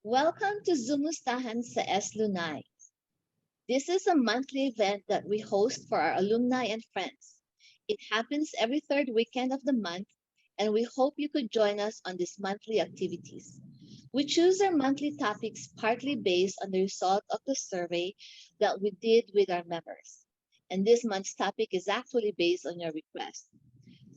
Welcome to Zoomustahan sa SLUNAAI. This is a monthly event that we host for our alumni and friends. It happens every third weekend of the month, and we hope you could join us on these monthly activities. We choose our monthly topics partly based on the result of the survey that we did with our members. And this month's topic is actually based on your request.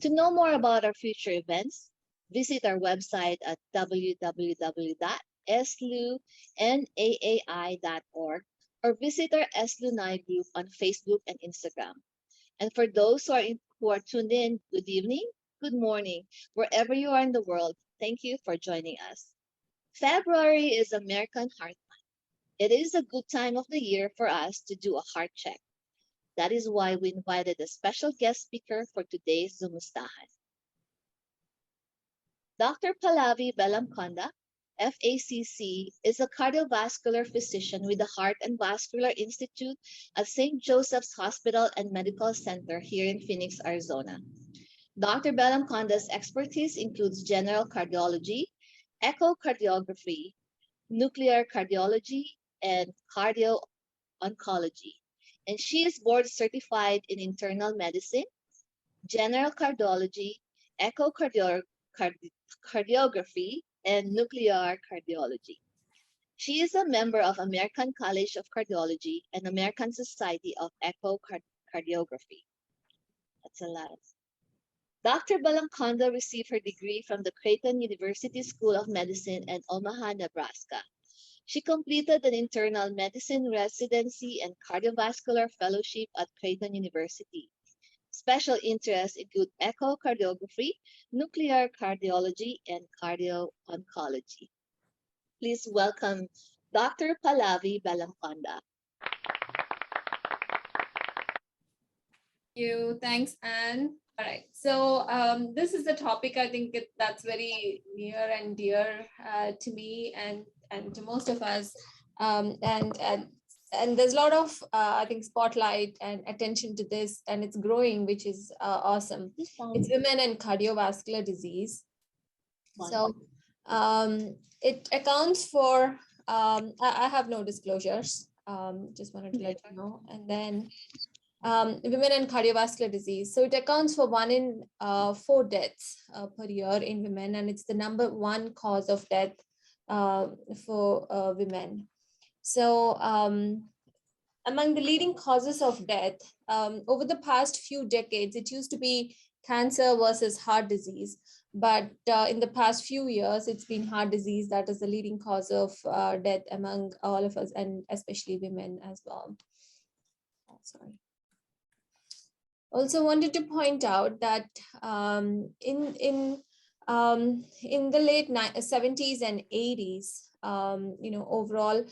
To know more about our future events, visit our website at www.slunaai.org or visit our SLUNAAI group on Facebook and Instagram. And for those who are tuned in, good evening, good morning, wherever you are in the world, thank you for joining us. February is American Heart Month. It is a good time of the year for us to do a heart check. That is why we invited a special guest speaker for today's Zoomustahan. Dr. Pallavi Bellamkonda, FACC, is a cardiovascular physician with the Heart and Vascular Institute at St. Joseph's Hospital and Medical Center here in Phoenix, Arizona. Dr. Bellamkonda's expertise includes general cardiology, echocardiography, nuclear cardiology, and cardio-oncology. And she is board certified in internal medicine, general cardiology, echocardiography, and nuclear cardiology. She is a member of American College of Cardiology and American Society of Echocardiography. That's a lot. Dr. Bellamkonda received her degree from the Creighton University School of Medicine in Omaha, Nebraska. She completed an internal medicine residency and cardiovascular fellowship at Creighton University. Special interests include echocardiography, nuclear cardiology, and cardio-oncology. Please welcome Dr. Pallavi Bellamkonda. Thank you. Thanks, Anne. All right. So this is a topic I think that's very near and dear to me and to most of us. And there's a lot of, I think, spotlight and attention to this, and it's growing, which is awesome. It's women and cardiovascular disease. So it accounts for, I have no disclosures, just wanted to let you know. And then women and cardiovascular disease. So it accounts for 1 in 4 deaths per year in women, and it's the #1 cause of death for women. So among the leading causes of death, over the past few decades, it used to be cancer versus heart disease. But in the past few years, it's been heart disease that is the leading cause of death among all of us, and especially women as well. Oh, sorry. Also wanted to point out that in the late 70s and 80s, overall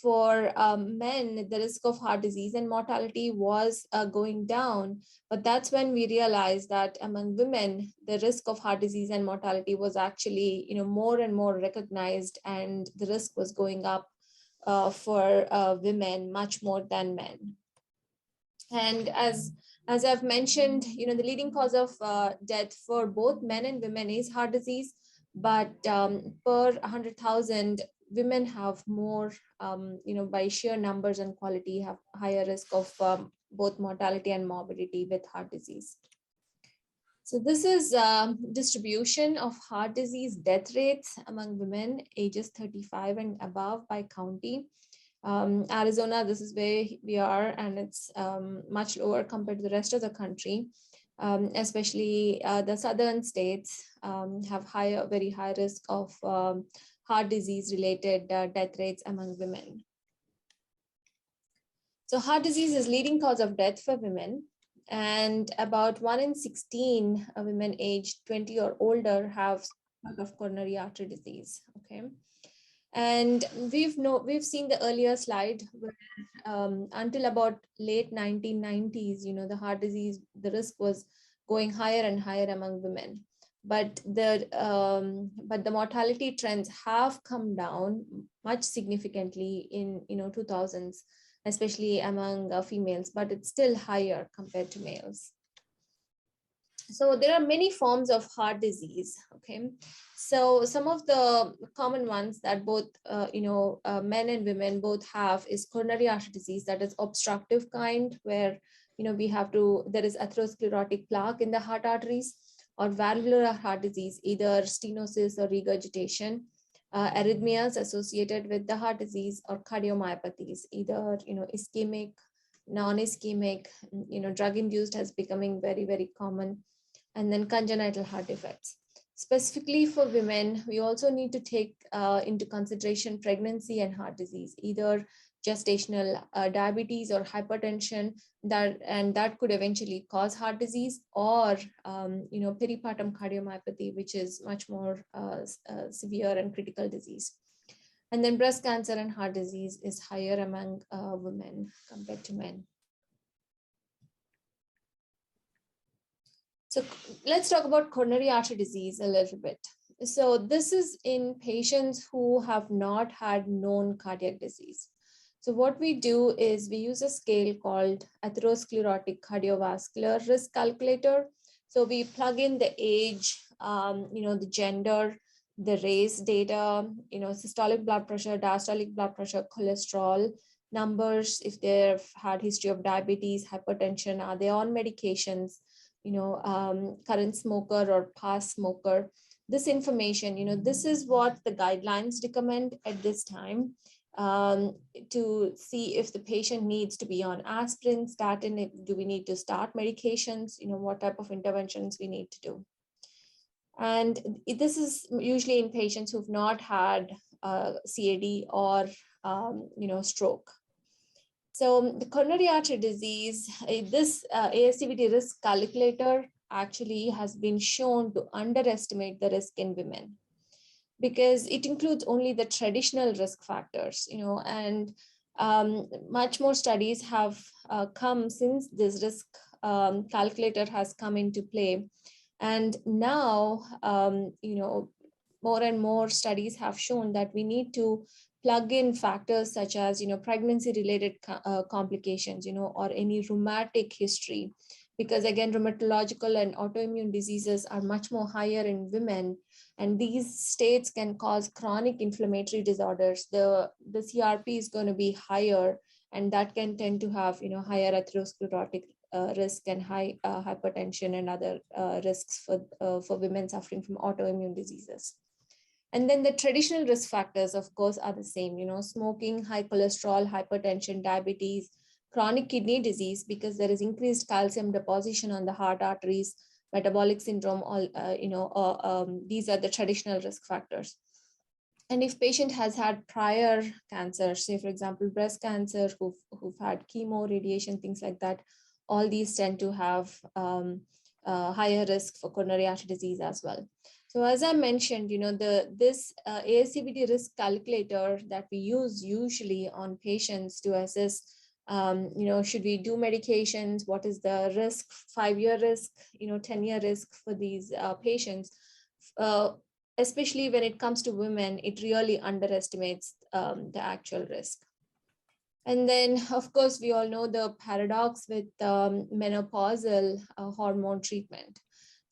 for men, the risk of heart disease and mortality was going down. But that's when we realized that among women, the risk of heart disease and mortality was actually, more and more recognized, and the risk was going up for women much more than men. And as I've mentioned, the leading cause of death for both men and women is heart disease, but per 100,000, women have more, by sheer numbers and quality, have higher risk of both mortality and morbidity with heart disease. So this is distribution of heart disease death rates among women ages 35 and above by county. Arizona, this is where we are, and it's much lower compared to the rest of the country, especially the southern states have very high risk of heart disease related death rates among women. So heart disease is leading cause of death for women, and about 1 in 16 women aged 20 or older have coronary artery disease. Okay. And we've seen the earlier slide where until about late 1990s, the heart disease, the risk was going higher and higher among women. But the mortality trends have come down much significantly in 2000s, especially among females, but it's still higher compared to males. So there are many forms of heart disease. Okay, so some of the common ones that both men and women both have is coronary artery disease, that is obstructive kind, where there is atherosclerotic plaque in the heart arteries, or valvular heart disease, either stenosis or regurgitation, arrhythmias associated with the heart disease, or cardiomyopathies, either ischemic, non-ischemic, drug induced has becoming very, very common, and then congenital heart defects. Specifically for women, we also need to take into consideration pregnancy and heart disease, either gestational diabetes or hypertension, that could eventually cause heart disease, or peripartum cardiomyopathy, which is much more severe and critical disease. And then breast cancer and heart disease is higher among women compared to men. So let's talk about coronary artery disease a little bit. So this is in patients who have not had known cardiac disease. So what we do is we use a scale called atherosclerotic cardiovascular risk calculator. So we plug in the age, the gender, the race data, systolic blood pressure, diastolic blood pressure, cholesterol numbers, if they've had history of diabetes, hypertension, are they on medications, current smoker or past smoker. This information, this is what the guidelines recommend at this time, to see if the patient needs to be on aspirin, statin, do we need to start medications, what type of interventions we need to do. And this is usually in patients who've not had CAD or stroke. So the coronary artery disease, this ASCVD risk calculator actually has been shown to underestimate the risk in women, because it includes only the traditional risk factors, and much more studies have come since this risk calculator has come into play. And now, more and more studies have shown that we need to plug in factors such as, pregnancy related complications, or any rheumatic history, because again, rheumatological and autoimmune diseases are much more higher in women, and these states can cause chronic inflammatory disorders. The CRP is going to be higher, and that can tend to have, higher atherosclerotic risk and high hypertension and other risks for women suffering from autoimmune diseases. And then the traditional risk factors, of course, are the same, smoking, high cholesterol, hypertension, diabetes, chronic kidney disease, because there is increased calcium deposition on the heart arteries, metabolic syndrome, these are the traditional risk factors. And if patient has had prior cancer, say for example, breast cancer, who've had chemo, radiation, things like that, all these tend to have higher risk for coronary artery disease as well. So as I mentioned, this ASCVD risk calculator that we use usually on patients to assess, should we do medications? What is the risk, 5-year risk, 10-year risk for these patients? Especially when it comes to women, it really underestimates the actual risk. And then, of course, we all know the paradox with menopausal hormone treatment.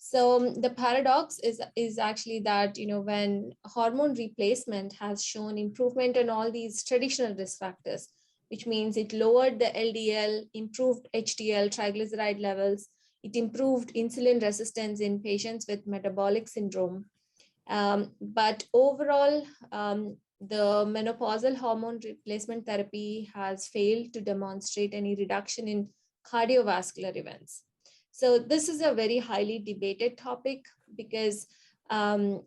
So the paradox is actually that, when hormone replacement has shown improvement in all these traditional risk factors, which means it lowered the LDL, improved HDL, triglyceride levels, it improved insulin resistance in patients with metabolic syndrome. But overall, the menopausal hormone replacement therapy has failed to demonstrate any reduction in cardiovascular events. So this is a very highly debated topic, because the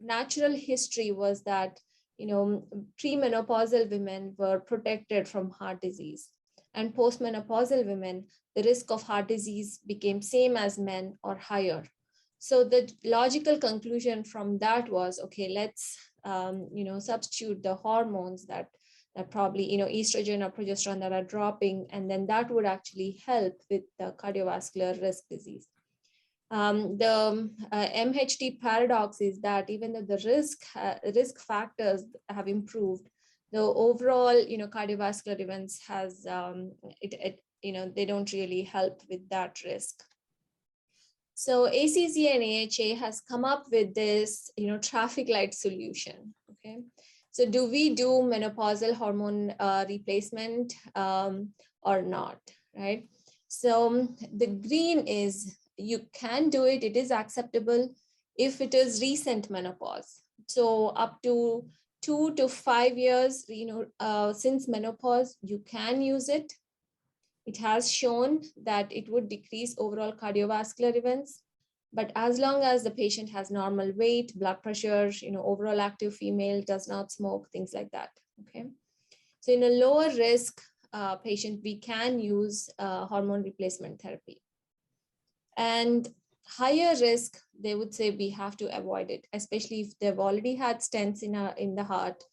natural history was that premenopausal women were protected from heart disease, and postmenopausal women, the risk of heart disease became same as men or higher. So the logical conclusion from that was, okay, let's substitute the hormones that probably, estrogen or progesterone that are dropping, and then that would actually help with the cardiovascular risk disease. The MHD paradox is that even though the risk factors have improved, The overall, cardiovascular events has, they don't really help with that risk. So ACC and AHA has come up with this, traffic light solution. Okay, so do we do menopausal hormone replacement or not, right? So the green is you can do it. It is acceptable if it is recent menopause. So up to 2 to 5 years, since menopause, you can use it. It has shown that it would decrease overall cardiovascular events. But as long as the patient has normal weight, blood pressure, overall active female, does not smoke, things like that. Okay. So in a lower risk patient, we can use hormone replacement therapy. And higher risk, they would say we have to avoid it, especially if they've already had stents in the heart,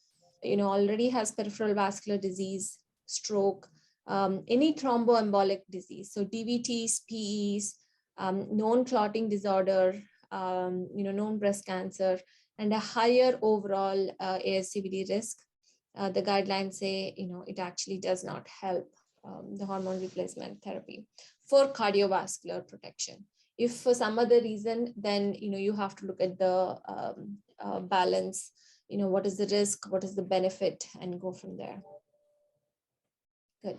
already has peripheral vascular disease, stroke, any thromboembolic disease. So DVTs, PEs, known clotting disorder, known breast cancer, and a higher overall ASCVD risk. The guidelines say, it actually does not help the hormone replacement therapy for cardiovascular protection. If for some other reason, then, you have to look at the balance, what is the risk, what is the benefit, and go from there. Good.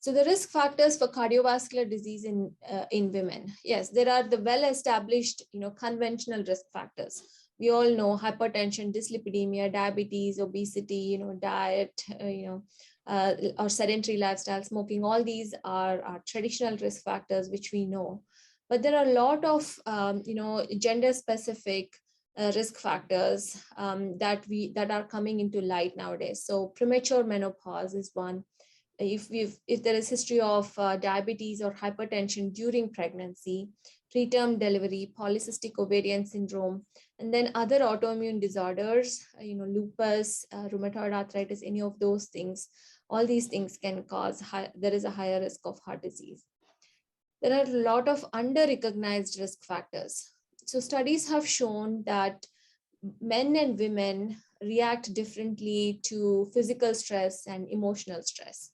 So the risk factors for cardiovascular disease in women. Yes, there are the well-established, conventional risk factors. We all know hypertension, dyslipidemia, diabetes, obesity, diet, or sedentary lifestyle, smoking. All these are traditional risk factors, which we know. But there are a lot of, gender-specific risk factors that are coming into light nowadays. So premature menopause is one. If there is history of diabetes or hypertension during pregnancy, preterm delivery, polycystic ovarian syndrome, and then other autoimmune disorders, lupus, rheumatoid arthritis, any of those things, all these things can cause, there is a higher risk of heart disease. There are a lot of under-recognized risk factors. So studies have shown that men and women react differently to physical stress and emotional stress.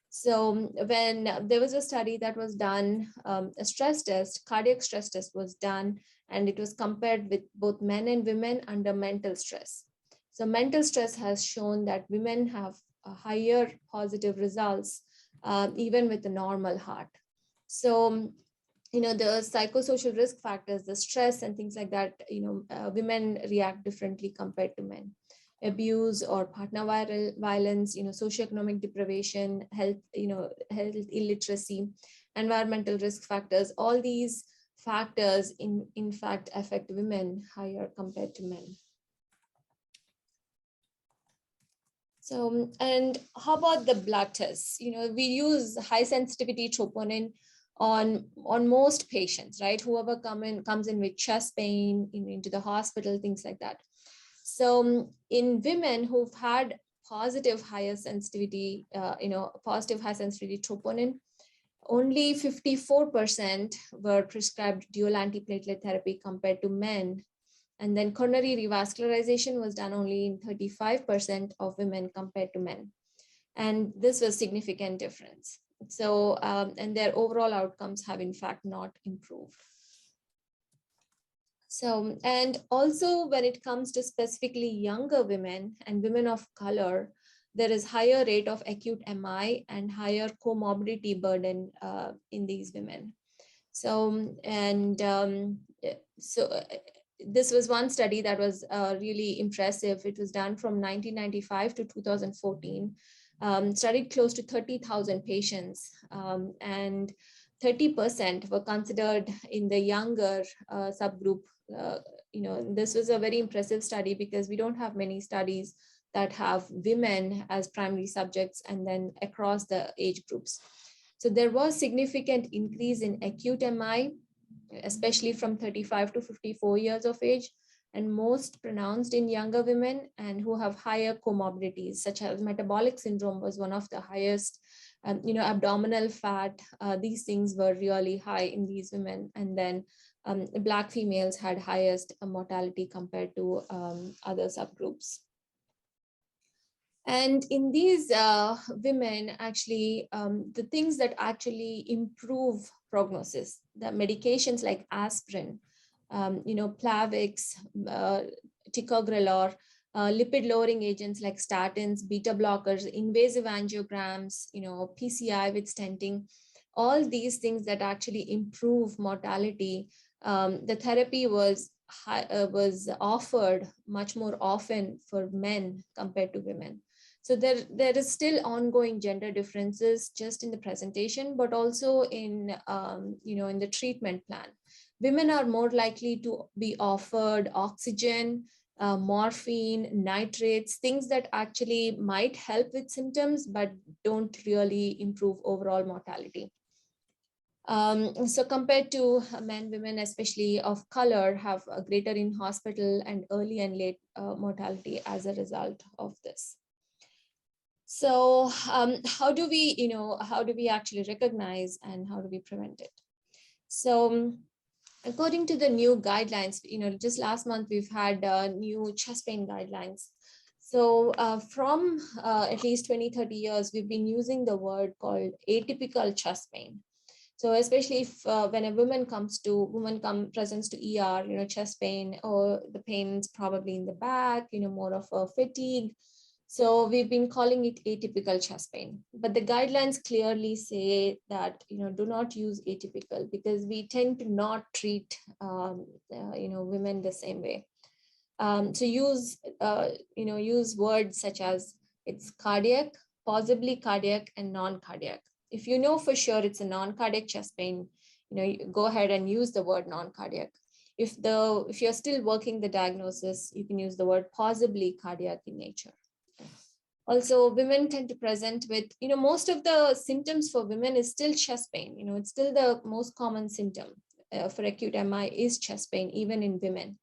So when there was a study that was done, a stress test, cardiac stress test was done, and it was compared with both men and women under mental stress. So mental stress has shown that women have higher positive results, even with a normal heart. So, the psychosocial risk factors, the stress and things like that, women react differently compared to men. Abuse or partner violence, socioeconomic deprivation, health illiteracy, environmental risk factors, all these factors in fact affect women higher compared to men. So, and how about the blood tests? We use high sensitivity troponin on most patients, right? Whoever comes in with chest pain, into the hospital, things like that. So in women who've had positive high sensitivity troponin, only 54% were prescribed dual antiplatelet therapy compared to men. And then coronary revascularization was done only in 35% of women compared to men. And this was significant difference. So, and their overall outcomes have in fact not improved. So, and also when it comes to specifically younger women and women of color, there is higher rate of acute MI and higher comorbidity burden in these women. So, and this was one study that was really impressive. It was done from 1995 to 2014, studied close to 30,000 patients, and 30% were considered in the younger subgroup. This was a very impressive study because we don't have many studies that have women as primary subjects and then across the age groups. So there was significant increase in acute MI, especially from 35 to 54 years of age, and most pronounced in younger women and who have higher comorbidities, such as metabolic syndrome was one of the highest, abdominal fat, these things were really high in these women. And then Black females had highest mortality compared to other subgroups. And in these women, actually, the things that actually improve prognosis, the medications like aspirin, Plavix, ticagrelor, lipid-lowering agents like statins, beta blockers, invasive angiograms, PCI with stenting, all these things that actually improve mortality. The therapy was offered much more often for men compared to women. So there is still ongoing gender differences just in the presentation, but also in in the treatment plan. Women are more likely to be offered oxygen, morphine, nitrates, things that actually might help with symptoms, but don't really improve overall mortality. So compared to men, women, especially of color, have a greater in-hospital and early and late mortality as a result of this. So how do we actually recognize and how do we prevent it? So according to the new guidelines, just last month we've had new chest pain guidelines. So from at least 20-30 years, we've been using the word called atypical chest pain. So especially if when a woman presents to ER, chest pain, or the pain's probably in the back, more of a fatigue. So we've been calling it atypical chest pain, but the guidelines clearly say that, do not use atypical, because we tend to not treat, women the same way. So use words such as it's cardiac, possibly cardiac, and non-cardiac. If you know for sure it's a non-cardiac chest pain, you go ahead and use the word non-cardiac. If you're still working the diagnosis, you can use the word possibly cardiac in nature. Also, women tend to present with, most of the symptoms for women is still chest pain. It's still the most common symptom for acute MI is chest pain, even in women,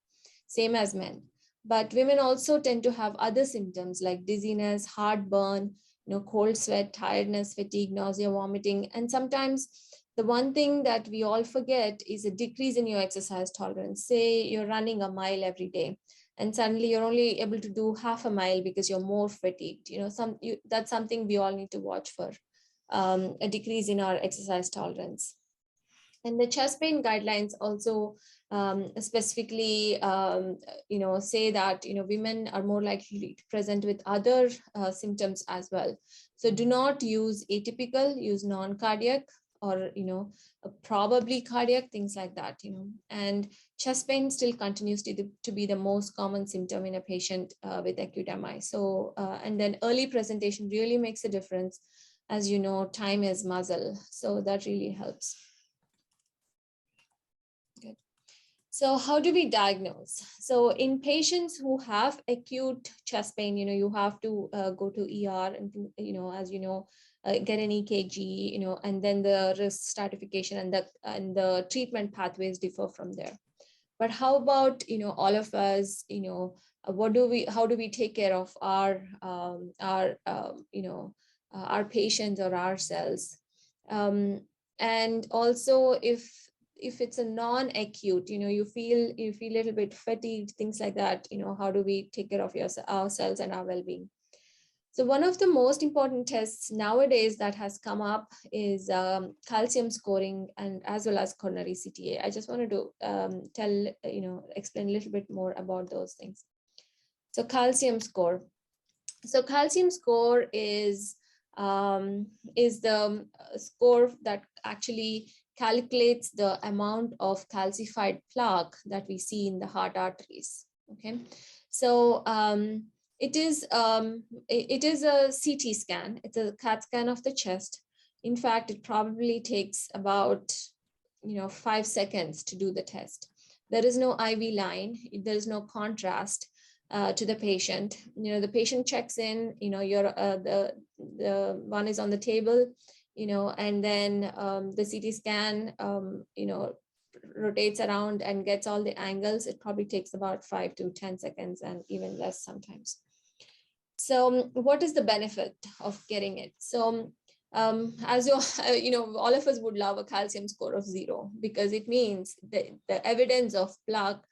same as men. But women also tend to have other symptoms like dizziness, heartburn, cold sweat, tiredness, fatigue, nausea, vomiting. And sometimes the one thing that we all forget is a decrease in your exercise tolerance. Say you're running a mile every day, and suddenly you're only able to do half a mile because you're more fatigued. That's something we all need to watch for, a decrease in our exercise tolerance. And the chest pain guidelines also specifically, say that, women are more likely to present with other symptoms as well. So do not use atypical, use non-cardiac, or probably cardiac, things like that. And chest pain still continues to be the most common symptom in a patient with acute MI. So and then early presentation really makes a difference. As you know, time is muscle, so that really helps. Good. So how do we diagnose? So in patients who have acute chest pain, you have to go to ER and, as get an EKG, and then the risk stratification and the treatment pathways differ from there. But how about, all of us, how do we take care of our patients or ourselves? And also if it's a non-acute, you feel a little bit fatigued, things like that, how do we take care of ourselves and our well-being? So one of the most important tests nowadays that has come up is calcium scoring, and as well as coronary CTA. I just wanted to explain a little bit more about those things. So calcium score. So calcium score is the score that actually calculates the amount of calcified plaque that we see in the heart arteries. Okay, so it is a CT scan. It's a CAT scan of the chest. In fact, it probably takes about 5 seconds to do the test. There is no IV line. There is no contrast to the patient. The patient checks in. The one is on the table. And then the CT scan, rotates around and gets all the angles. It probably takes about 5 to 10 seconds and even less sometimes. So what is the benefit of getting it? So as all of us would love a calcium score of 0, because it means the evidence of plaque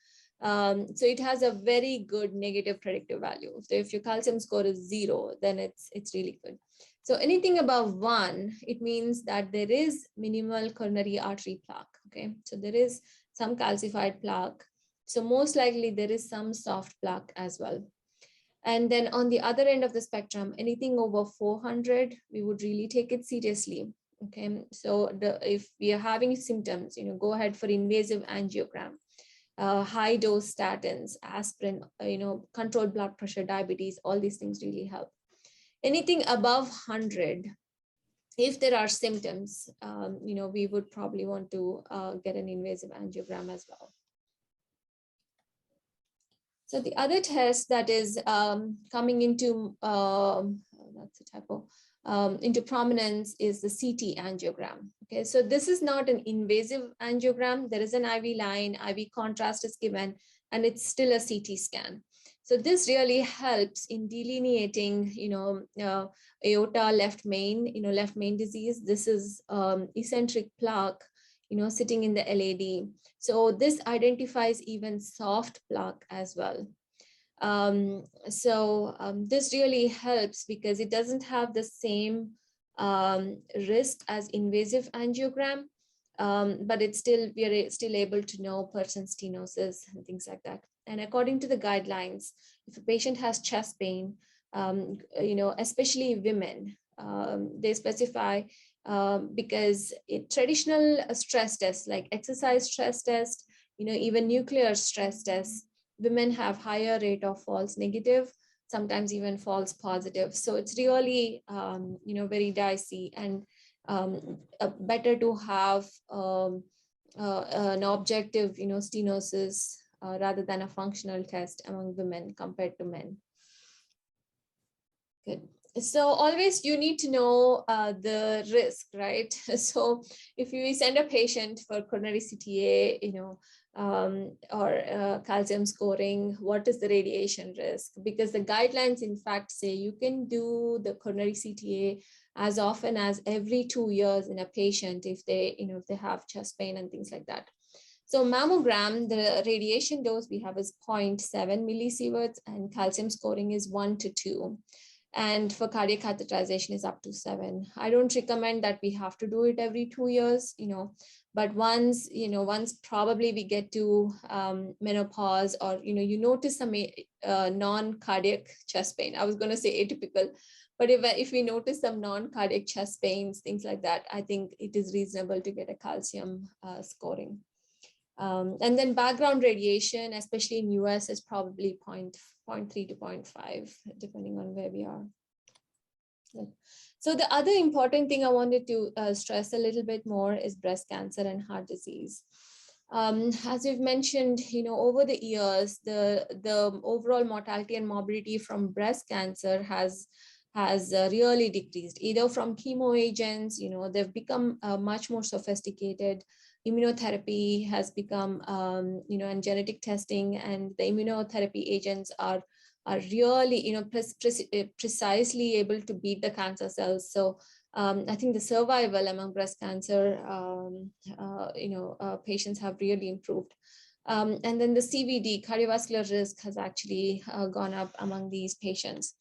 So it has a very good negative predictive value. So if your calcium score is 0, then it's really good. So anything above 1, it means that there is minimal coronary artery plaque. Okay, so there is some calcified plaque. So most likely there is some soft plaque as well. And then on the other end of the spectrum, anything over 400, we would really take it seriously. Okay, so if we are having symptoms, go ahead for invasive angiogram, high dose statins, aspirin, controlled blood pressure, diabetes, all these things really help. Anything above 100, if there are symptoms, we would probably want to get an invasive angiogram as well. So the other test that is coming into, that's a typo, into prominence is the CT angiogram. Okay, so this is not an invasive angiogram. There is an IV line, IV contrast is given, and it's still a CT scan. So this really helps in delineating, aorta left main disease. This is eccentric plaque, sitting in the LAD. So this identifies even soft plaque as well. This really helps because it doesn't have the same risk as invasive angiogram, but we are still able to know person stenosis and things like that. And according to the guidelines, if a patient has chest pain, especially women, they specify because traditional stress tests like exercise stress test, even nuclear stress tests, women have higher rate of false negative, sometimes even false positive. So it's really, very dicey, and better to have an objective, stenosis rather than a functional test among women compared to men. Good. So always you need to know the risk, right? So if you send a patient for coronary CTA, or calcium scoring, what is the radiation risk? Because the guidelines in fact say you can do the coronary CTA as often as every 2 years in a patient if they have chest pain and things like that. So mammogram, the radiation dose we have is 0.7 millisieverts, and calcium scoring is 1 to 2. And for cardiac catheterization is up to 7. I don't recommend that we have to do it every 2 years, but once probably we get to menopause, or, you notice some non-cardiac chest pain. I was going to say atypical, but if we notice some non-cardiac chest pains, things like that, I think it is reasonable to get a calcium scoring. And then background radiation, especially in US, is probably 0.3 to 0.5, depending on where we are. So the other important thing I wanted to stress a little bit more is breast cancer and heart disease. As we've mentioned, over the years, the overall mortality and morbidity from breast cancer has really decreased, either from chemo agents, they've become much more sophisticated. Immunotherapy has become, and genetic testing, and the immunotherapy agents are really, precisely able to beat the cancer cells. So I think the survival among breast cancer, patients have really improved. And then the CVD, cardiovascular risk, has actually gone up among these patients.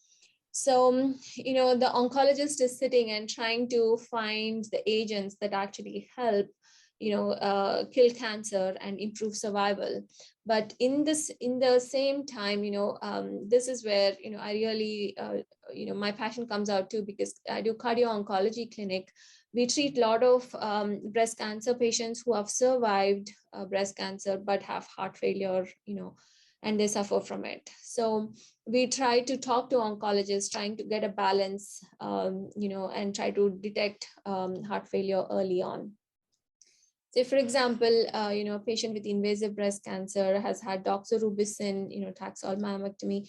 So, the oncologist is sitting and trying to find the agents that actually help, kill cancer and improve survival. But in the same time, this is where, I really, my passion comes out too, because I do cardio-oncology clinic. We treat a lot of breast cancer patients who have survived breast cancer, but have heart failure, and they suffer from it. So we try to talk to oncologists, trying to get a balance, and try to detect heart failure early on. Say, for example, a patient with invasive breast cancer has had doxorubicin, Taxol mammectomy,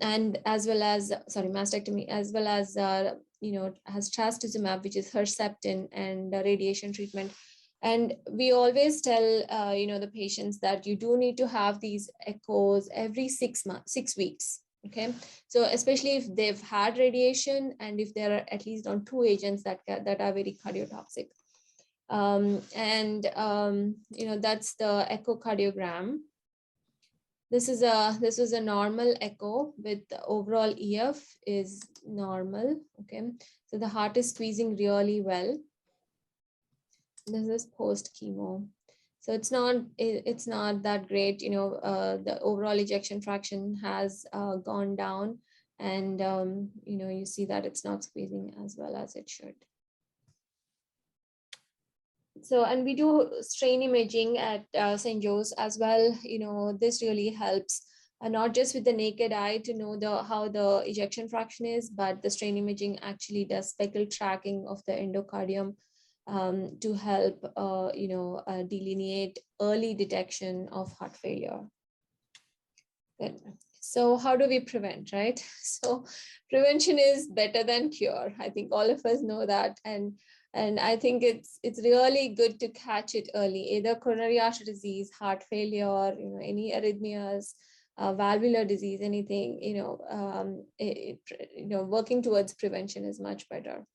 and as well as, mastectomy, as well as, has trastuzumab, which is Herceptin, and radiation treatment. And we always tell, the patients that you do need to have these echoes every 6 weeks. Okay, so especially if they've had radiation and if they're at least on 2 agents that are very cardiotoxic. That's the echocardiogram. This is a normal echo with the overall EF is normal. Okay, so the heart is squeezing really well. This is post chemo, so it's not that great. The overall ejection fraction has gone down, and you see that it's not squeezing as well as it should. So, and we do strain imaging at St. Joe's as well. This really helps, not just with the naked eye to know how the ejection fraction is, but the strain imaging actually does spectral tracking of the endocardium to help, delineate early detection of heart failure. Good. So how do we prevent, right? So prevention is better than cure. I think all of us know that. And I think it's really good to catch it early, either coronary artery disease, heart failure, any arrhythmias, valvular disease, anything, working towards prevention is much better.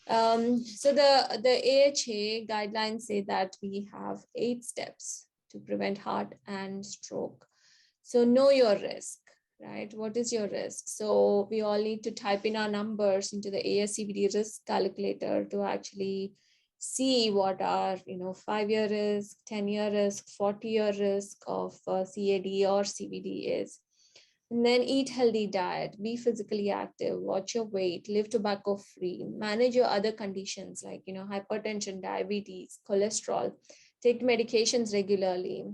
So the AHA guidelines say that we have 8 steps to prevent heart and stroke. So know your risk, right? What is your risk? So we all need to type in our numbers into the ASCVD risk calculator to actually see what our 5-year risk, 10-year risk, 40-year risk of CAD or CVD is. And then eat healthy diet, be physically active, watch your weight, live tobacco free, manage your other conditions like hypertension, diabetes, cholesterol, take medications regularly.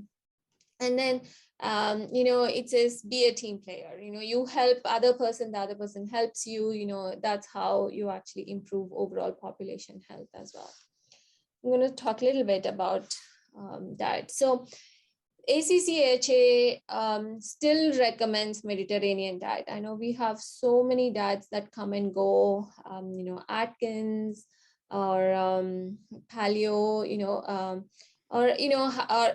And then it says be a team player. You help other person, the other person helps you. That's how you actually improve overall population health as well. I'm going to talk a little bit about diet. So ACCHA still recommends Mediterranean diet. I know we have so many diets that come and go, Atkins or paleo, or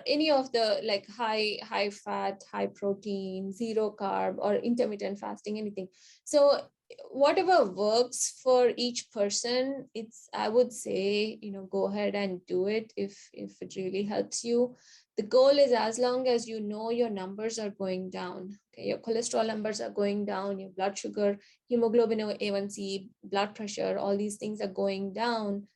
any of the like high fat, high protein, zero carb, or intermittent fasting, anything. So whatever works for each person, I would say, go ahead and do it if it really helps you. The goal is, as long as your numbers are going down, okay, your cholesterol numbers are going down, your blood sugar, hemoglobin A1C, blood pressure, all these things are going down,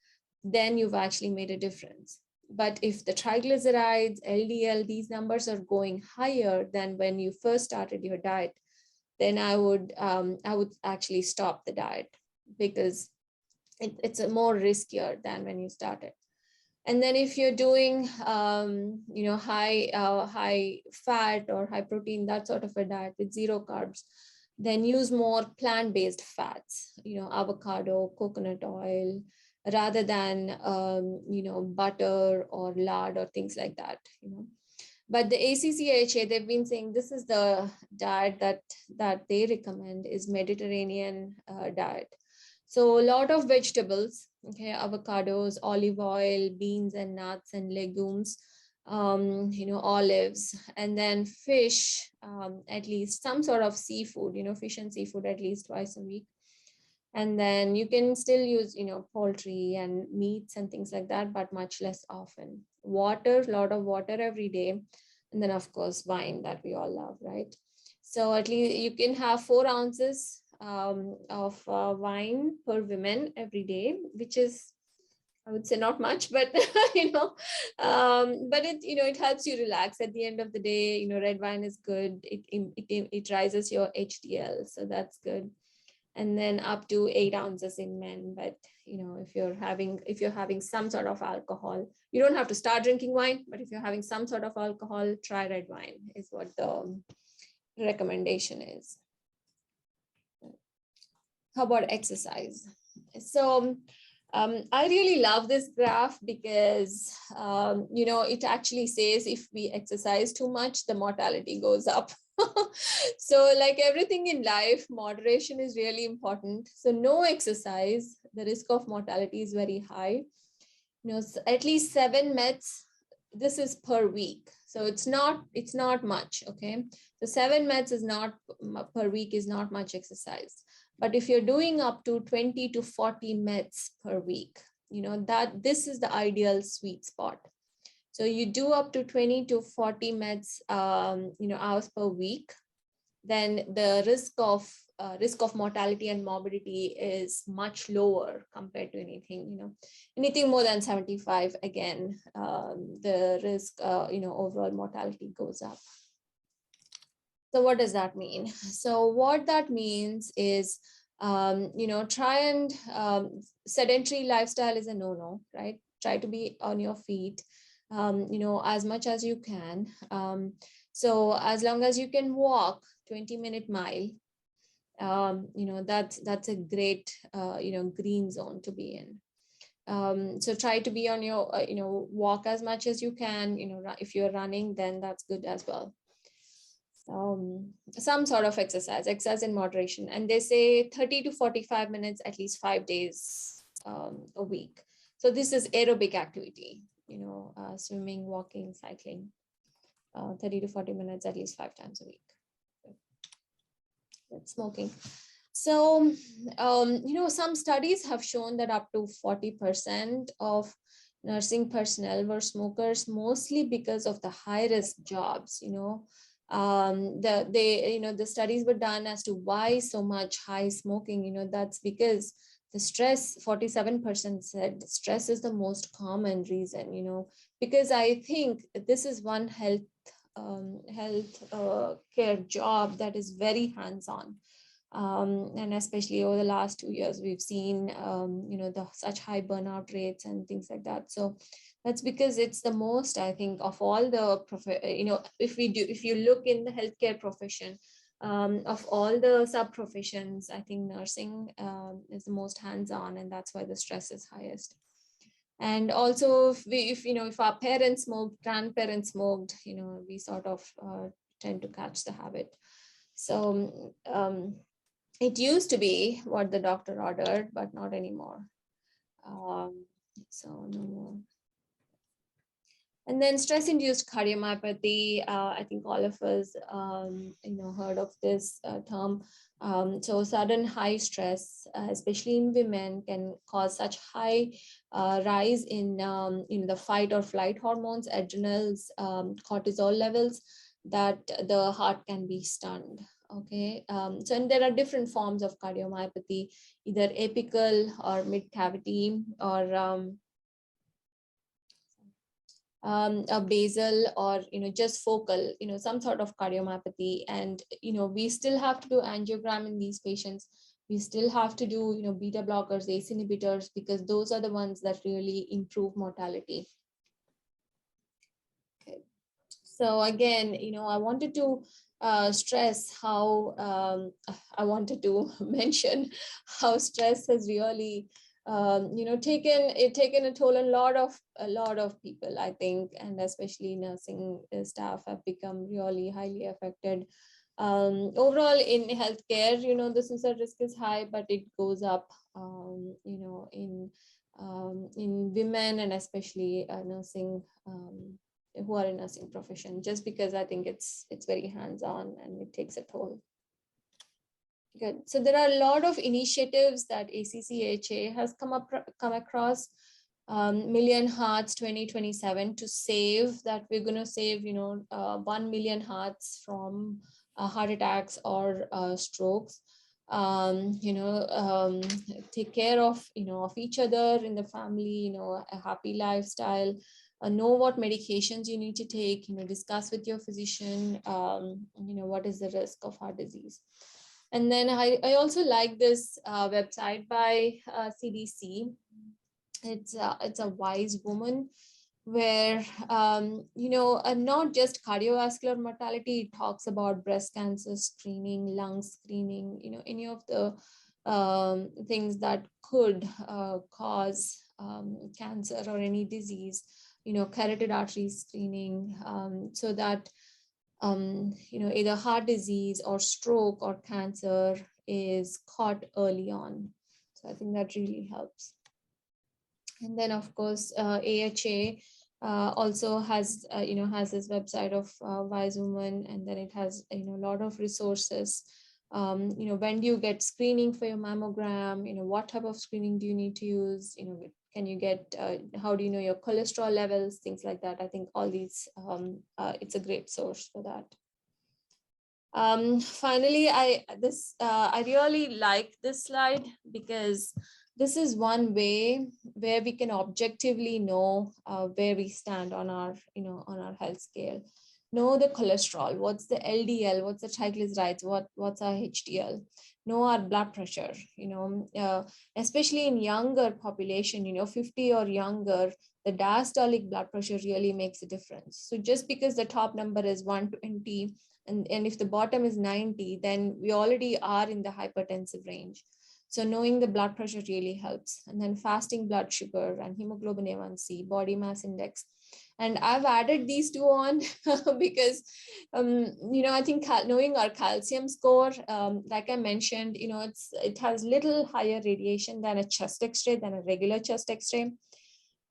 then you've actually made a difference. But if the triglycerides, LDL, these numbers are going higher than when you first started your diet, then I would actually stop the diet, because it's a more riskier than when you started. And then if you're doing, high fat or high protein, that sort of a diet with zero carbs, then use more plant-based fats, avocado, coconut oil, rather than, butter or lard or things like that, But the ACCHA, they've been saying this is the diet that they recommend is Mediterranean diet. So a lot of vegetables, okay, avocados, olive oil, beans and nuts and legumes, olives, and then fish, at least some sort of seafood, fish and seafood at least twice a week. And then you can still use, poultry and meats and things like that, but much less often. Water, a lot of water every day. And then of course, wine that we all love, right? So at least you can have 4 ounces of wine per woman every day, which is, I would say, not much, but but it helps you relax at the end of the day. Red wine is good. It rises your HDL, so that's good. And then up to 8 ounces in men. But if you're having some sort of alcohol, you don't have to start drinking wine, but if you're having some sort of alcohol, try red wine is what the recommendation is. How about exercise? So I really love this graph because, it actually says if we exercise too much, the mortality goes up. So like everything in life, moderation is really important. So no exercise, the risk of mortality is very high. At least 7 meds, this is per week. So it's not much, okay? So 7 meds is not per week, is not much exercise. But if you're doing up to 20 to 40 meds per week, this is the ideal sweet spot. So you do up to 20 to 40 meds, hours per week, then the risk of mortality and morbidity is much lower compared to anything more than 75. Again, the risk, overall mortality goes up. So what does that mean? So what that means is, try and sedentary lifestyle is a no-no, right? Try to be on your feet, as much as you can. So as long as you can walk 20-minute mile, that's a great, green zone to be in. So try to be on your, walk as much as you can. If you're running, then that's good as well. Some sort of exercise in moderation, and they say 30 to 45 minutes at least 5 days a week. So this is aerobic activity, swimming, walking, cycling, 30 to 40 minutes at least 5 times a week. That's smoking. So some studies have shown that up to 40% of nursing personnel were smokers, mostly because of the high risk jobs. The studies were done as to why so much high smoking. That's because the stress, 47% said stress is the most common reason, because I think this is one health care job that is very hands-on. And especially over the last 2 years, we've seen, such high burnout rates and things like that. So that's because it's the most, I think, of all the, if you look in the healthcare profession, of all the sub-professions, I think nursing is the most hands-on, and that's why the stress is highest. And also, if our parents smoked, grandparents smoked, we sort of tend to catch the habit. So it used to be what the doctor ordered, but not anymore. So no more. And then stress-induced cardiomyopathy. I think all of us, heard of this term. So sudden high stress, especially in women, can cause such high rise in the fight or flight hormones, adrenals, cortisol levels, that the heart can be stunned. Okay, so and there are different forms of cardiomyopathy, either apical or mid cavity, or a basal, or just focal, some sort of cardiomyopathy. And we still have to do angiogram in these patients. We still have to do beta blockers, ACE inhibitors, because those are the ones that really improve mortality. Okay, so again, I wanted to stress how I wanted to mention how stress has really taken a toll on a lot of people, I think, and especially nursing staff have become really highly affected. Overall in healthcare, the suicide risk is high, but it goes up, in women, and especially nursing, who are in nursing profession, just because I think it's very hands-on and it takes a toll. Good. So there are a lot of initiatives that ACCHA has come across. Million Hearts 2027 to save that. We're going to save 1 million hearts from heart attacks or strokes. Take care of of each other in the family, a happy lifestyle. Know what medications you need to take, discuss with your physician, what is the risk of heart disease. And then I also like this website by CDC. It's a wise woman, where not just cardiovascular mortality, it talks about breast cancer screening, lung screening, any of the things that could cause cancer or any disease, carotid artery screening, so that either heart disease or stroke or cancer is caught early on. So I think that really helps. And then of course, AHA also has, has this website of Wise Woman, and then it has, a lot of resources. When do you get screening for your mammogram? What type of screening do you need to use? can you get, how do you know your cholesterol levels, things like that. I think all these, it's a great source for that. Finally, I really like this slide because this is one way where we can objectively know where we stand on our, on our health scale. Know the cholesterol, what's the LDL, what's the triglycerides, what's our HDL, know our blood pressure, especially in younger population, 50 or younger, the diastolic blood pressure really makes a difference. So just because the top number is 120, and if the bottom is 90, then we already are in the hypertensive range. So knowing the blood pressure really helps. And then fasting blood sugar and hemoglobin A1C, body mass index. And I've added these two on because, I think knowing our calcium score, like I mentioned, it has little higher radiation than a chest X-ray, than a regular chest X-ray.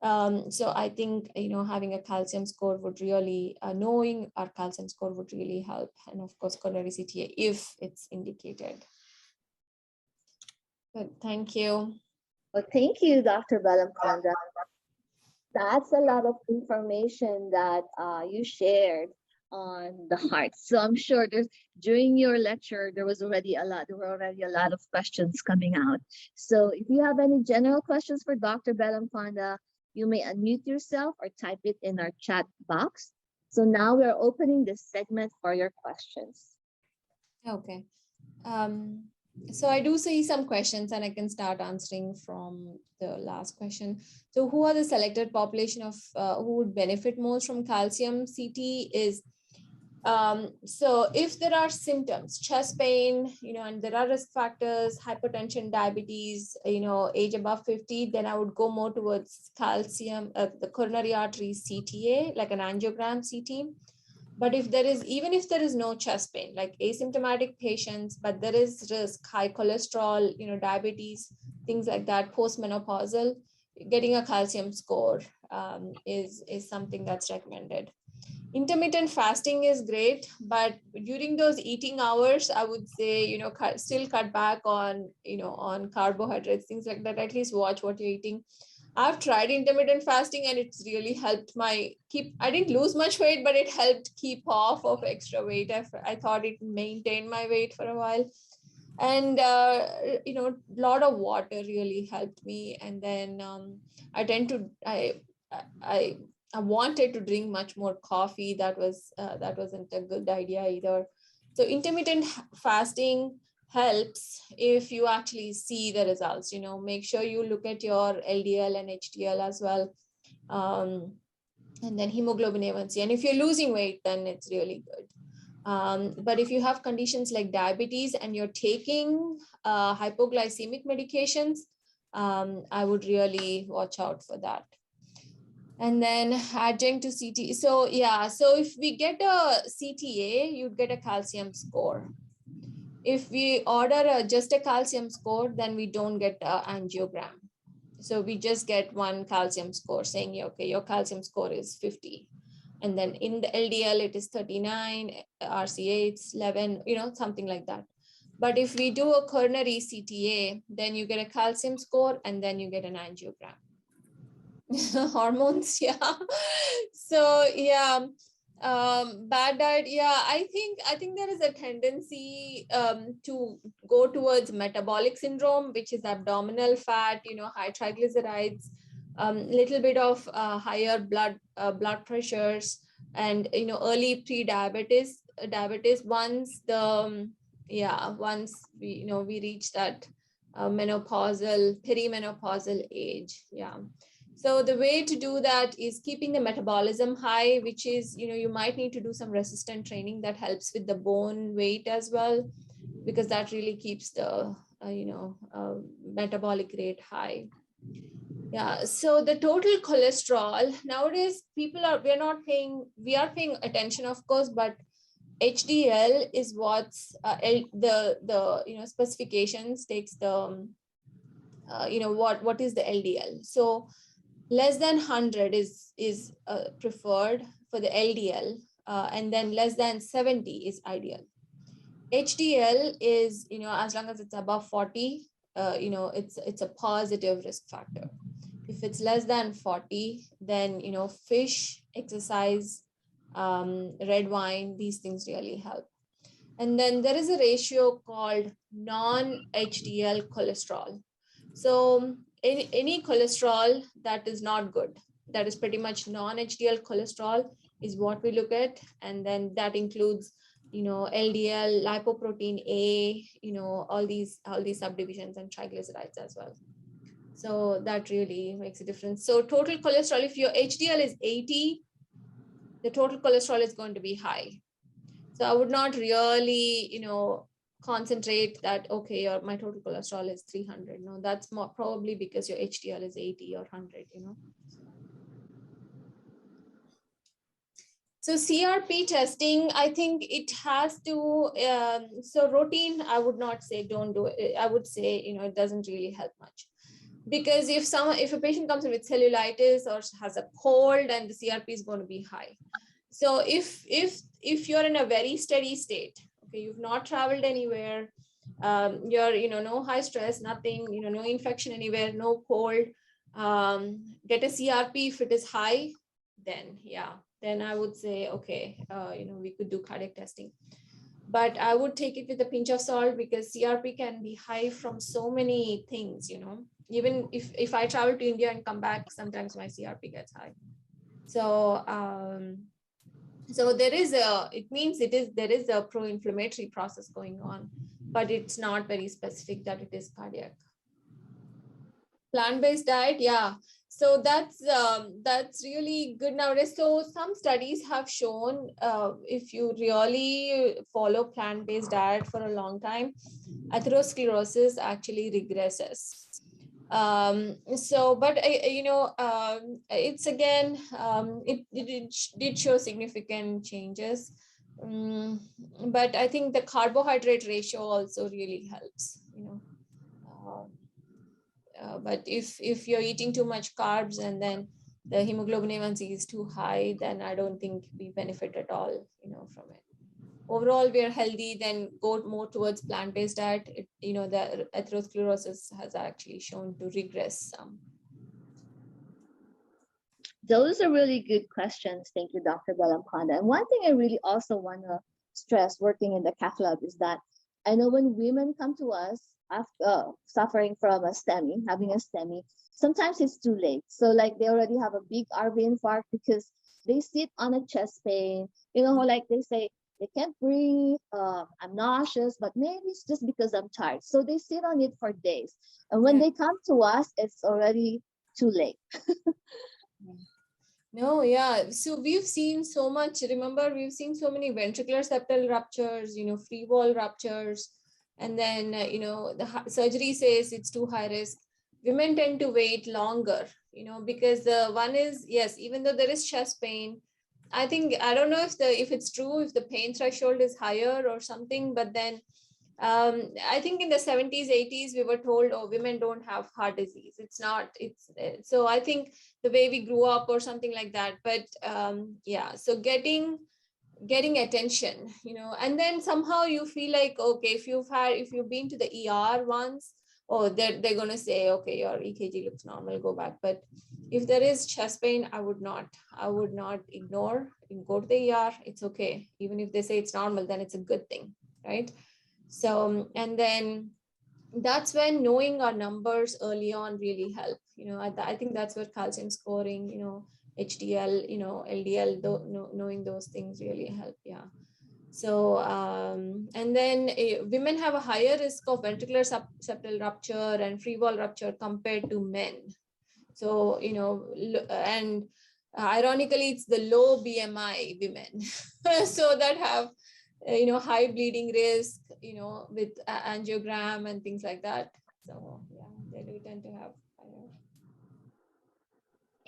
So I think, having a calcium score would really, knowing our calcium score would really help. And of course, coronary CTA if it's indicated. Good, thank you. Well, thank you, Dr. Bellamkonda. That's a lot of information that you shared on the heart. So I'm sure during your lecture, there were already a lot of questions coming out. So if you have any general questions for Dr. Bellamkonda, you may unmute yourself or type it in our chat box. So now we're opening this segment for your questions. Okay. So I do see some questions and I can start answering from the last question. So who are the selected population of who would benefit most from calcium CT is, so if there are symptoms, chest pain, and there are risk factors, hypertension, diabetes, age above 50, then I would go more towards calcium, the coronary artery CTA, like an angiogram CT. But if there is, even if there is no chest pain, like asymptomatic patients, but there is risk, high cholesterol, diabetes, things like that, postmenopausal, getting a calcium score is something that's recommended. Intermittent fasting is great, but during those eating hours, I would say, still cut back on, on carbohydrates, things like that. At least watch what you're eating. I've tried intermittent fasting and it's really helped I didn't lose much weight, but it helped keep off of extra weight. I thought it maintained my weight for a while. And, a lot of water really helped me. And then I wanted to drink much more coffee. That wasn't a good idea either. So intermittent fasting helps if you actually see the results. Make sure you look at your LDL and HDL as well. And then hemoglobin A1C. And if you're losing weight, then it's really good. But if you have conditions like diabetes and you're taking hypoglycemic medications, I would really watch out for that. And then adjunct to CTA. So yeah, so if we get a CTA, you'd get a calcium score. If we order just a calcium score, then we don't get an angiogram. So we just get one calcium score saying, okay, your calcium score is 50. And then in the LDL, it is 39, RCA, it's 11, something like that. But if we do a coronary CTA, then you get a calcium score and then you get an angiogram. Hormones, yeah. So yeah, bad diet, yeah. I think there is a tendency to go towards metabolic syndrome, which is abdominal fat, high triglycerides, little bit of higher blood pressures, and early pre-diabetes. Once we reach that perimenopausal age, yeah. So the way to do that is keeping the metabolism high, which is, you might need to do some resistant training that helps with the bone weight as well, because that really keeps the, metabolic rate high. Yeah, so the total cholesterol, nowadays we are paying attention, of course, but HDL is what's the specifications takes the, what is the LDL. So less than 100 is preferred for the LDL, and then less than 70 is ideal. HDL is, as long as it's above 40, it's a positive risk factor. If it's less than 40, then, fish, exercise, red wine, these things really help. And then there is a ratio called non-HDL cholesterol. So any cholesterol that is not good, that is pretty much non-HDL cholesterol, is what we look at. And then that includes, LDL, lipoprotein A, all these subdivisions, and triglycerides as well. So that really makes a difference. So total cholesterol, if your HDL is 80, the total cholesterol is going to be high. So I would not really, concentrate that, okay, my total cholesterol is 300. No, that's more probably because your HDL is 80 or 100, So CRP testing, I think it has to, so routine, I would not say don't do it. I would say, it doesn't really help much. Because if a patient comes in with cellulitis or has a cold, and the CRP is going to be high. So if you're in a very steady state, okay, you've not traveled anywhere, you're no high stress, nothing, no infection anywhere, no cold, get a CRP. If it is high, then I would say, okay, we could do cardiac testing. But I would take it with a pinch of salt, because CRP can be high from so many things, even if I travel to India and come back, sometimes my CRP gets high. So so there is a pro-inflammatory process going on, but it's not very specific that it is cardiac. Plant-based diet, yeah. So that's really good nowadays. So some studies have shown if you really follow plant-based diet for a long time, atherosclerosis actually regresses. But it's again, it did show significant changes. But I think the carbohydrate ratio also really helps, but if you're eating too much carbs and then the hemoglobin A1C is too high, then I don't think we benefit at all, from it. Overall, we are healthy, then go more towards plant-based diet. The atherosclerosis has actually shown to regress some. Those are really good questions. Thank you, Dr. Bellamkonda. And one thing I really also want to stress working in the cath lab is that I know when women come to us after suffering from a STEMI, having a STEMI, sometimes it's too late. So like they already have a big RV infarct because they sit on a chest pain, like they say, they can't breathe, I'm nauseous, but maybe it's just because I'm tired. So they sit on it for days. And when they come to us, it's already too late. No, yeah. So we've seen so much. Remember, we've seen so many ventricular septal ruptures, free wall ruptures. And then, the surgery says it's too high risk. Women tend to wait longer, because the one is, yes, even though there is chest pain, I think, I don't know if it's true, if the pain threshold is higher or something, but then I think in the 70s, 80s, we were told, oh, women don't have heart disease. It's not, so I think the way we grew up or something like that, but so getting attention, and then somehow you feel like, okay, if you've been to the ER once, oh, they're going to say, okay, your EKG looks normal, go back. But if there is chest pain, I would not ignore, go to the ER. It's okay. Even if they say it's normal, then it's a good thing, right? So, and then that's when knowing our numbers early on really help. I think that's where calcium scoring, HDL, LDL, knowing those things really help. Yeah. So, and then women have a higher risk of ventricular septal rupture and free wall rupture compared to men. So, and ironically, it's the low BMI women. So that have, high bleeding risk, with angiogram and things like that. So yeah, they do tend to have higher.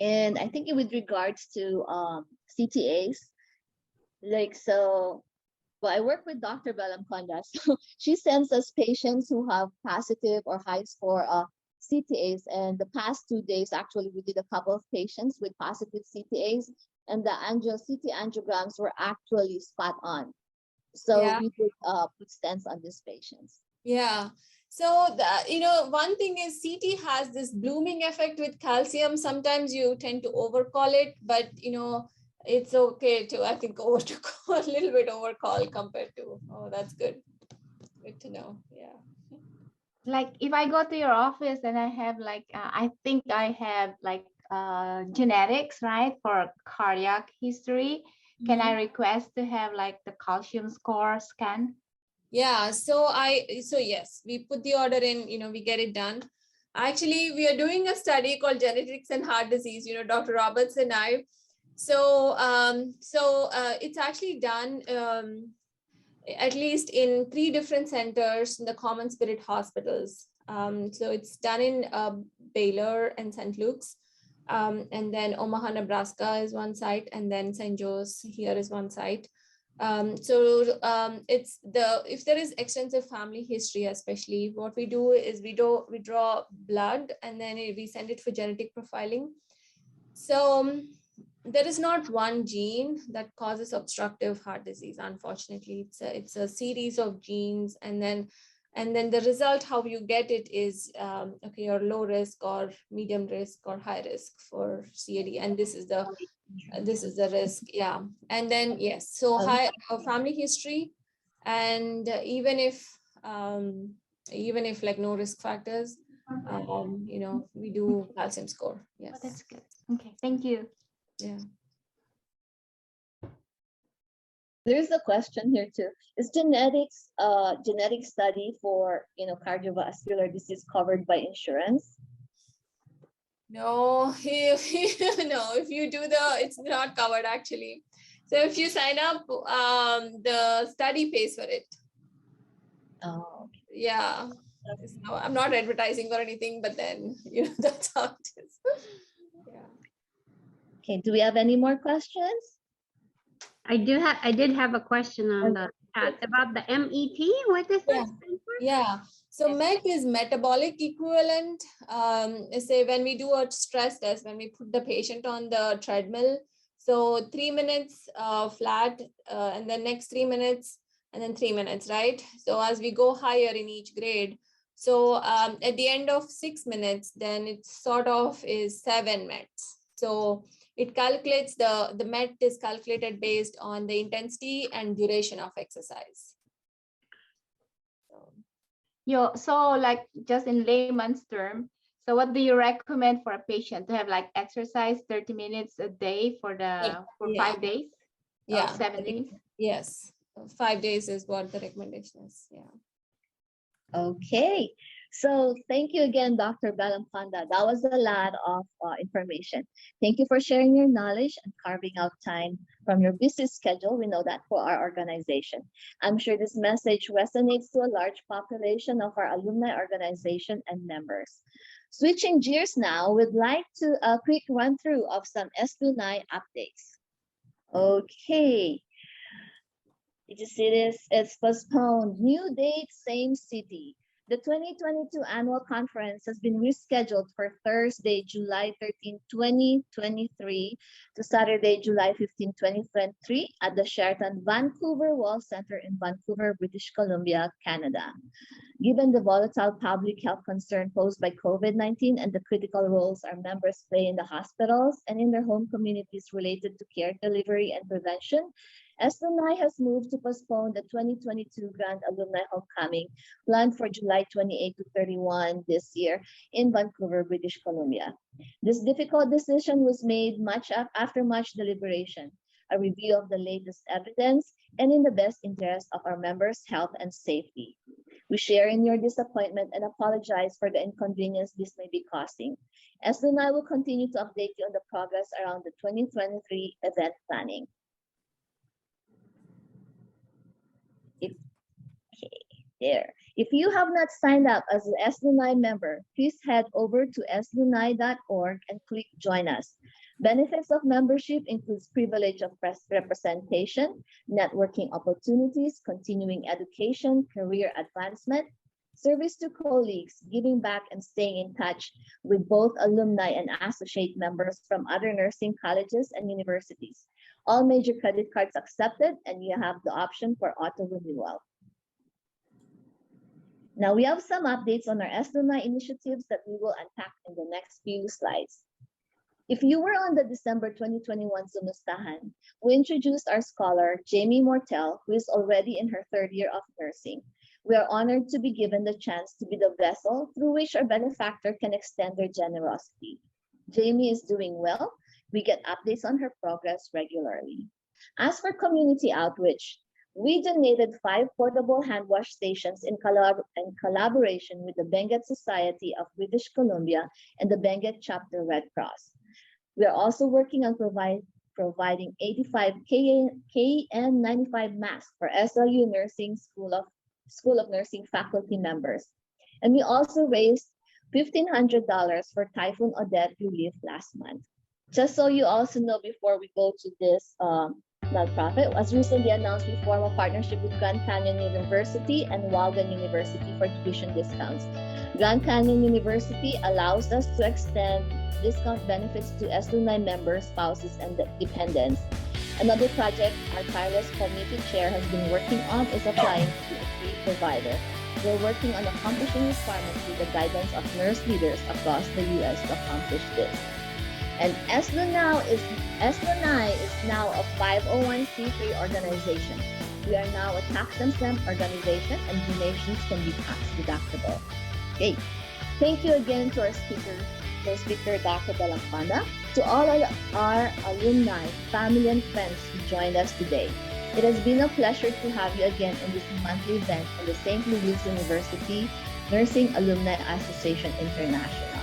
And I think with regards to CTAs, I work with Dr. Bellamkonda, so she sends us patients who have positive or high score CTAs. And the past 2 days, actually, we did a couple of patients with positive CTAs, and the CT angiograms were actually spot on. So we did put stents on these patients. Yeah. So, one thing is CT has this blooming effect with calcium. Sometimes you tend to overcall it, but, it's okay to, I think, a little bit overcall compared to, oh, that's good. Good to know. Yeah. Like if I go to your office and I have like, I think I have like genetics, right, for cardiac history. Can I request to have like the calcium score scan? Yeah, so yes, we put the order in, we get it done. Actually, we are doing a study called Genetics and Heart Disease, Dr. Roberts and I. So, it's actually done at least in 3 different centers in the Common Spirit hospitals. So it's done in Baylor and St. Luke's. And then Omaha, Nebraska is one site, and then St. Joe's here is one site. It's if there is extensive family history, especially, what we do is we draw blood, and then we send it for genetic profiling. So there is not one gene that causes obstructive heart disease. Unfortunately, it's a series of genes, and then the result, how you get it is, okay, you're low risk or medium risk or high risk for CAD, and this is the risk. Yeah. And then, yes, so high family history, and even if like no risk factors, we do calcium score. Yes. Oh, that's good. Okay, thank you. Yeah. There's a question here too. Is genetics genetic study for cardiovascular disease covered by insurance? No, if you do it's not covered actually. So if you sign up, the study pays for it. Oh, okay. Yeah. So I'm not advertising or anything, but then that's how it is. Yeah. Okay, do we have any more questions? I did have a question on the chat about the MET. What is that stand for? Yeah. So MET is metabolic equivalent. Say when we do a stress test, when we put the patient on the treadmill, so 3 minutes flat, and then next 3 minutes, and then 3 minutes, right? So as we go higher in each grade, so at the end of 6 minutes, then it sort of is 7 METs. So it calculates the MET is calculated based on the intensity and duration of exercise. So like just in layman's term, so what do you recommend for a patient to have like exercise 30 minutes a day for 5 days? Yeah. 7 days? Yes. 5 days is what the recommendation is. Yeah. Okay. So thank you again, Dr. Bellamkonda. That was a lot of information. Thank you for sharing your knowledge and carving out time from your busy schedule. We know that for our organization. I'm sure this message resonates to a large population of our alumni organization and members. Switching gears now, we'd like to a quick run through of some SLUNAAI updates. Okay. Did you see this? It's postponed. New date, same city. The 2022 annual conference has been rescheduled for Thursday, July 13, 2023 to Saturday, July 15, 2023 at the Sheraton Vancouver Wall Center in Vancouver, British Columbia, Canada. Given the volatile public health concern posed by COVID-19 and the critical roles our members play in the hospitals and in their home communities related to care delivery and prevention, SLUNAAI has moved to postpone the 2022 Grand Alumni Homecoming planned for July 28 to 31 this year in Vancouver, British Columbia. This difficult decision was made after much deliberation, a review of the latest evidence, and in the best interest of our members' health and safety. We share in your disappointment and apologize for the inconvenience this may be causing. SLUNAAI will continue to update you on the progress around the 2023 event planning. If you have not signed up as an SLUNAAI member, please head over to slunaai.org and click Join Us. Benefits of membership includes privilege of press representation, networking opportunities, continuing education, career advancement, service to colleagues, giving back, and staying in touch with both alumni and associate members from other nursing colleges and universities. All major credit cards accepted, and you have the option for auto renewal. Now we have some updates on our SLUNAAI initiatives that we will unpack in the next few slides. If you were on the December 2021 Zoomustahan, we introduced our scholar, Jamie Mortel, who is already in her third year of nursing. We are honored to be given the chance to be the vessel through which our benefactor can extend their generosity. Jamie is doing well. We get updates on her progress regularly. As for community outreach, we donated 5 portable hand wash stations in collaboration with the Benguet Society of British Columbia and the Benguet Chapter Red Cross. We are also working on providing 85 KN95 masks for SLU Nursing School of Nursing faculty members. And we also raised $1,500 for Typhoon Odette relief last month. Just so you also know, before we go to this nonprofit, as recently announced, we form a partnership with Grand Canyon University and Walden University for tuition discounts. Grand Canyon University allows us to extend discount benefits to SLUNAAI members, spouses, and dependents. Another project our tireless committee chair has been working on is applying to be a free provider. We're working on accomplishing requirements with the guidance of nurse leaders across the U.S. to accomplish this. And SLUNAAI is now a 501c3 organization. We are now a tax-exempt organization, and donations can be tax deductible. Okay. Thank you again to our speaker, Dr. Bellamkonda, to all of our alumni, family, and friends who joined us today. It has been a pleasure to have you again in this monthly event in the St. Louis University Nursing Alumni Association International.